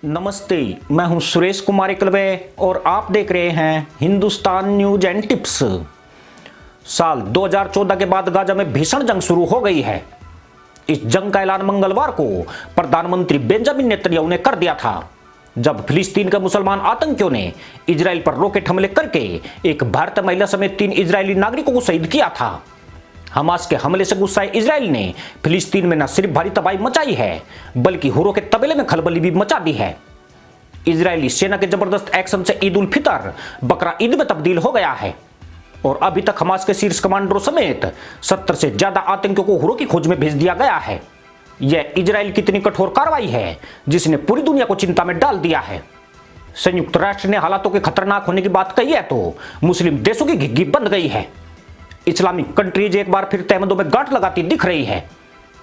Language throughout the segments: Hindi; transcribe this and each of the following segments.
नमस्ते, मैं हूं सुरेश कुमार एकलवे और आप देख रहे हैं हिंदुस्तान न्यूज एंड टिप्स। साल 2014 के बाद गाजा में भीषण जंग शुरू हो गई है। इस जंग का ऐलान मंगलवार को प्रधानमंत्री बेंजामिन नेतन्याहू ने कर दिया था, जब फिलिस्तीन के मुसलमान आतंकियों ने इजराइल पर रॉकेट हमले करके एक भारतीय महिला समेत 3 इजरायली नागरिकों को शहीद किया था। हमास के हमले से गुस्साए इजराइल ने फिलिस्तीन में न सिर्फ भारी तबाही मचाई है, बल्कि हुर्रों के तबेले में खलबली भी मचा दी है। इजरायली सेना के जबरदस्त एक्शन से ईद उल फितर बकरा ईद में तब्दील हो गया है और अभी तक हमास के शीर्ष कमांडरों समेत 70 से ज्यादा आतंकियों को हुर्रों की खोज में भेज दिया गया है। यह इजराइल की इतनी कठोर कार्रवाई है जिसने पूरी दुनिया को चिंता में डाल दिया है। संयुक्त राष्ट्र ने हालातों के खतरनाक होने की बात कही है तो मुस्लिम देशों की घिघी बंद गई है। इस्लामिक कंट्रीज एक बार फिर तहमदों में गांठ लगाती दिख रही है,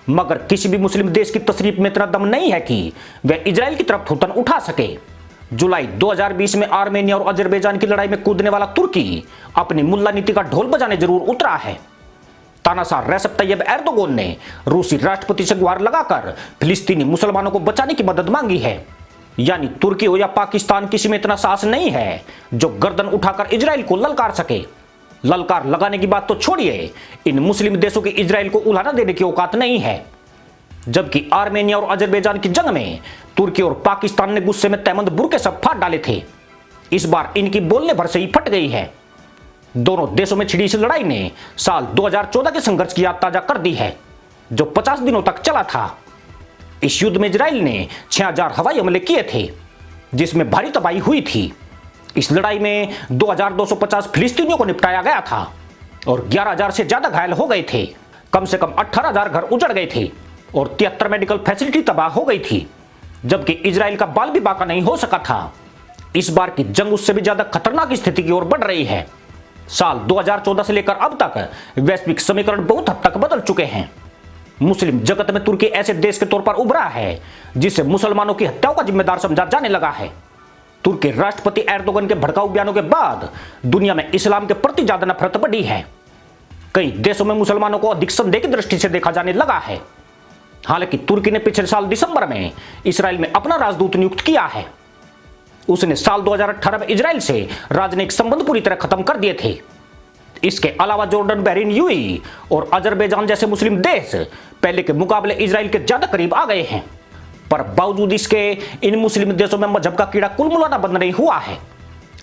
मगर किसी भी मुस्लिम देश की तशरीफ में इतना दम नहीं है कि वह इजराइल की तरफ थूथन उठा सके। जुलाई 2020 में आर्मेनिया और अजरबैजान की लड़ाई में कूदने वाला तुर्की अपनी मुल्ला नीति का ढोल बजाने जरूर उतरा है। तानाशाह रेसिप तैयब एर्दोगन ने रूसी राष्ट्रपति से गुहार लगाकर फिलिस्तीनी मुसलमानों को बचाने की मदद मांगी है। यानी तुर्की हो या पाकिस्तान, किसी में इतना साहस नहीं है जो गर्दन उठाकर इजराइल को ललकार सके। ललकार लगाने की बात तो छोड़िए, इन मुस्लिम देशों की इजराइल को उलाहना देने की औकात नहीं है। जबकि आर्मेनिया और अजरबैजान की जंग में तुर्की और पाकिस्तान ने गुस्से में तहमद बुर्के सब फाड़ डाले थे। इस बार इनकी बोलने भर से ही फट गई है। दोनों देशों में छिड़ी इस लड़ाई ने साल 2014 के संघर्ष की याद ताजा कर दी है, जो 50 दिनों तक चला था। इस युद्ध में इजराइल ने 6000 हवाई हमले किए थे, जिसमें भारी तबाही हुई थी। इस लड़ाई में 2250 फिलिस्तीनियों को निपटाया गया था और 11000 से ज्यादा घायल हो गए थे। कम से कम 18000 घर उजड़ गए थे और 73 मेडिकल फैसिलिटी तबाह हो गई थी, जबकि इजराइल का बाल भी बाका नहीं हो सका था। इस बार की जंग उससे भी ज्यादा खतरनाक स्थिति की ओर बढ़ रही है। साल 2014 से लेकर अब तक वैश्विक समीकरण बहुत हद तक बदल चुके हैं। मुस्लिम जगत में तुर्की ऐसे देश के तौर पर उभरा है जिसे मुसलमानों की हत्याओं का जिम्मेदार समझा जाने लगा है। तुर्की राष्ट्रपति एर्दोगन के भड़काऊ बयानों के बाद दुनिया में इस्लाम के प्रति ज्यादा नफरत बढ़ी है। कई देशों में मुसलमानों को अधिक संदेह की दृष्टि से देखा जाने लगा है। हालांकि तुर्की ने पिछले साल दिसंबर में इसराइल में अपना राजदूत नियुक्त किया है। उसने साल 2018 में इजराइल से राजनयिक संबंध पूरी तरह खत्म कर दिए थे। इसके अलावा जॉर्डन, बहरीन, यूएई और अजरबैजान जैसे मुस्लिम देश पहले के मुकाबले इजराइल के ज्यादा करीब आ गए हैं। पर बावजूद इसके इन मुस्लिम देशों में मजहब का कीड़ा कुलमुलाना बंद नहीं हुआ है।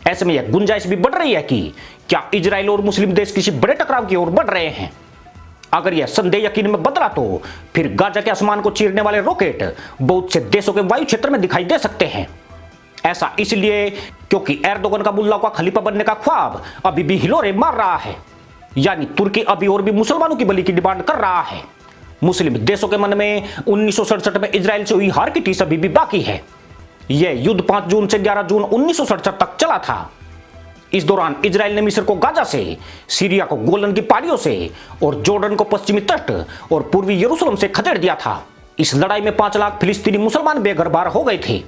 ऐसे में यह गुंजाइश भी बढ़ रही है कि क्या इजराइल और मुस्लिम देश किसी बड़े टकराव की ओर बढ़ रहे हैं। अगर यह संदेह यकीन में बदला तो फिर गाजा के आसमान को चीरने वाले रॉकेट बहुत से देशों के वायु क्षेत्र में दिखाई दे सकते हैं। ऐसा इसलिए क्योंकि एर्दोगन का मुल्ला का खलीफा बनने का ख्वाब अभी भी हिलोरे मार रहा है। यानी तुर्की अभी और भी मुसलमानों की बलि की डिमांड कर रहा है। मुस्लिम देशों के मन में 1967 में इजराइल से हुई हार की टीस अभी भी बाकी है। यह युद्ध 5 जून से 11 जून 1967 तक चला था। इस दौरान इजराइल ने मिस्र को गाजा से, सीरिया को गोलन की पहाड़ियों से और जॉर्डन को पश्चिमी तट और पूर्वी यरूशलेम से खदेड़ दिया था। इस लड़ाई में 5 लाख फिलिस्तीनी मुसलमान बेघर बार हो गए थे।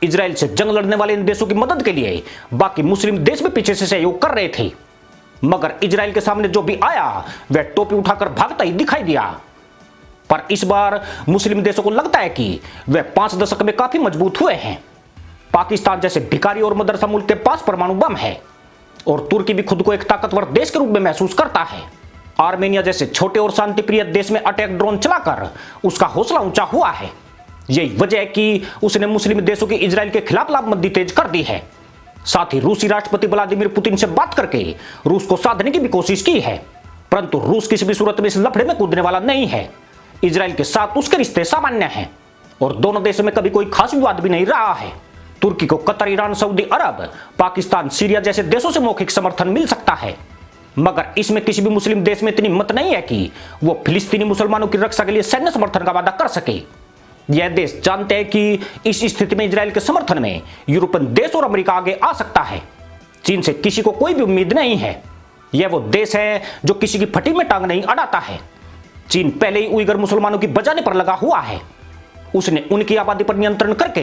इजराइल से जंग लड़ने वाले इन देशों की मदद के लिए बाकी मुस्लिम देश भी पीछे से सहयोग कर रहे थे, मगर इजराइल के सामने जो भी आया वह टोपी उठाकर भागता ही दिखाई दिया। पर इस बार मुस्लिम देशों को लगता है कि वे 5 दशक में काफी मजबूत हुए हैं। पाकिस्तान जैसे भिखारी और मदरसा मुल्क के पास परमाणु बम है और तुर्की भी खुद को एक ताकतवर देश के रूप में महसूस करता है। आर्मेनिया जैसे छोटे और शांतिप्रिय देश में अटैक ड्रोन चलाकर उसका हौसला ऊंचा हुआ है। यही वजह है कि उसने मुस्लिम देशों की इजराइल के खिलाफ लामबंदी तेज कर दी है। साथ ही रूसी राष्ट्रपति व्लादिमीर पुतिन से बात करके रूस को साधने की भी कोशिश की है, परंतु रूस किसी भी सूरत में इस लफड़े में कूदने वाला नहीं है। इजराइल के साथ उसके रिश्ते सामान्य हैं और दोनों देशों में कभी कोई खास विवाद भी नहीं रहा है। तुर्की को कतर, ईरान, सऊदी अरब, पाकिस्तान, सीरिया जैसे देशों से मौखिक समर्थन मिल सकता है, मगर इसमें किसी भी मुस्लिम देश में इतनी हिम्मत नहीं है कि वो फिलिस्तीनी मुसलमानों की रक्षा के लिए सैन्य समर्थन का वादा कर सके। यह देश जानते हैं कि इस स्थिति में इजराइल के समर्थन में यूरोपियन देश और अमेरिका आगे आ सकता है। चीन से किसी को कोई भी उम्मीद नहीं है। यह वो देश है जो किसी की फटी में टांग नहीं अड़ाता है। चीन पहले ही उइगर मुसलमानों की बचाने पर लगा हुआ है। उसने उनकी आबादी पर नियंत्रण करके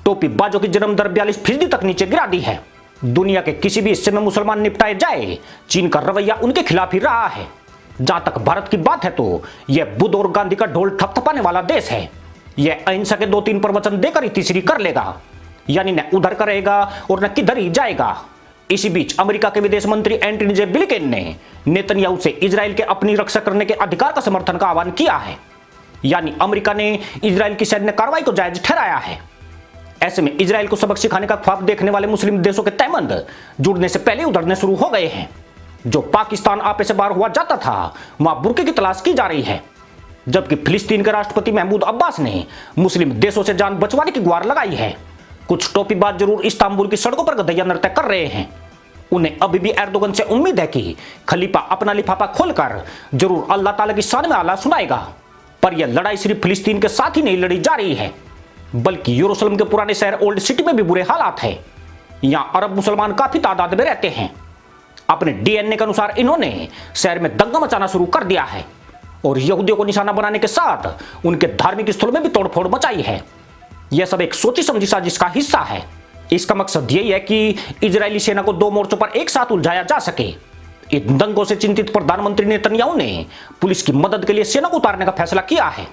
टोपी बाजों की जन्म दर 42% तक नीचे गिरा दी है। दुनिया के किसी भी हिस्से में मुसलमान निपटाए जाए, चीन का रवैया उनके खिलाफ ही रहा है। जहां तक भारत की बात है तो यह बुद्ध और गांधी का ढोल थपथपाने वाला देश है। यह अहिंसा के 2-3 प्रवचन देकर ही तीसरी कर लेगा, यानी न उधर करेगा और न किधर ही जाएगा। इसी बीच अमेरिका के विदेश मंत्री एंटनी जे ब्लिंकेन ने नेतन्याहू से इजराइल के अपनी रक्षा करने के अधिकार का समर्थन का आह्वान किया है, यानी अमेरिका ने इजराइल की सैन्य कार्रवाई को जायज ठहराया है। ऐसे में इजराइल को सबक सिखाने का ख्वाब देखने वाले मुस्लिम देशों के तहमंद जुड़ने से पहले उधरने शुरू हो गए हैं। जो पाकिस्तान आपे से बाहर हुआ जाता था, वहां बुरके की तलाश की जा रही है, जबकि फिलिस्तीन के राष्ट्रपति महमूद अब्बास ने मुस्लिम देशों से जान बचवाने की गुहार लगाई है। कुछ टोपीबाज जरूर इस्तांबुल की सड़कों पर गधैया नृत्य कर रहे हैं। उन्हें अभी भी एर्दोगन से उम्मीद है कि खलीफा अपना लिफाफा खोलकर जरूर अल्लाह ताला की शान में आला सुनाएगा। पर यह लड़ाई सिर्फ फिलिस्तीन के साथ ही नहीं लड़ी जा रही है, बल्कि यरूशलेम के पुराने शहर ओल्ड सिटी में भी बुरे हालात है। यहां अरब मुसलमान काफी तादाद में रहते हैं। अपने डीएनए के अनुसार इन्होंने शहर में दंगा मचाना शुरू कर दिया है और यहूदियों को निशाना बनाने के साथ उनके धार्मिक स्थलों में भी तोड़फोड़ मचाई है। यह सब एक सोची समझी साजिश का हिस्सा है। इसका मकसद यही है कि इजरायली सेना को 2 मोर्चों पर एक साथ उलझाया जा सके। इन दंगों से चिंतित प्रधानमंत्री नेतन्याहू ने पुलिस की मदद के लिए सेना को उतारने का फैसला किया है,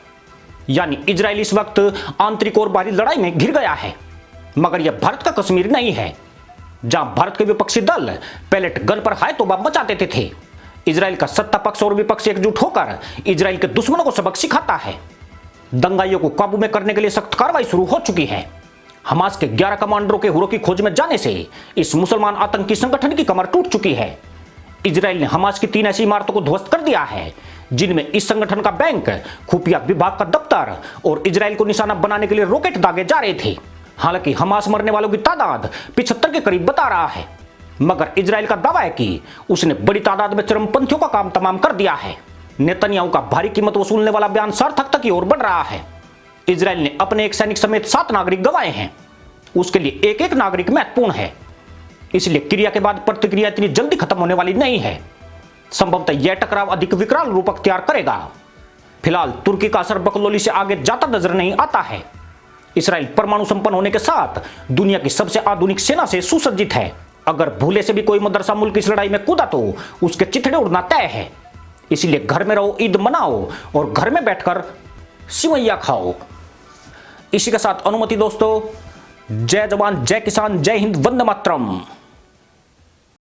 यानी इजराइल इस वक्त आंतरिक और बाहरी लड़ाई में घिर गया है। मगर यह भारत का कश्मीर नहीं है, जहां भारत के विपक्षी दल पैलेट गन पर हाय तौबा मचाते थे। इजराइल का सत्ता पक्ष और विपक्ष एकजुट होकर इजराइल के दुश्मनों को सबक सिखाता है। दंगाइयों को काबू में करने के लिए सख्त कार्रवाई शुरू हो चुकी है। हमास के 11 कमांडरों के हुरों की खोज में जाने से इस मुसलमान आतंकी संगठन की कमर टूट चुकी है। इजराइल ने हमास की 3 ऐसी इमारतों को ध्वस्त कर दिया है, जिनमें इस संगठन का बैंक, खुफिया विभाग का दफ्तर और इजराइल को निशाना बनाने के लिए रॉकेट दागे जा रहे थे। हालांकि हमास मरने वालों की तादाद 75 के करीब बता रहा है, मगर इजराइल का दावा है कि उसने बड़ी तादाद में चरमपंथियों का काम तमाम कर दिया है। नेतन्याहू का भारी कीमत वसूलने वाला बयान सार्थकता की ओर बढ़ रहा है। इजराइल ने अपने एक सैनिक समेत 7 नागरिक गंवाए हैं। उसके लिए एक नागरिक महत्वपूर्ण है, इसलिए क्रिया के बाद प्रतिक्रिया इतनी जल्दी खत्म होने वाली नहीं है। संभवतः यह टकराव अधिक विकराल रूप अख्तियार करेगा। फिलहाल तुर्की का असर बकलोली से आगे जाता नजर नहीं आता है। इजराइल परमाणु संपन्न होने के साथ दुनिया की सबसे आधुनिक सेना से सुसज्जित है। अगर भूले से भी कोई मदरसा मुल्क इस लड़ाई में कूदा तो उसके चिथड़े उड़ना तय है। इसलिए घर में रहो, ईद मनाओ और घर में बैठकर सिवैया खाओ। इसी के साथ अनुमति दोस्तों। जय जवान, जय किसान, जय हिंद, वंदे मातरम।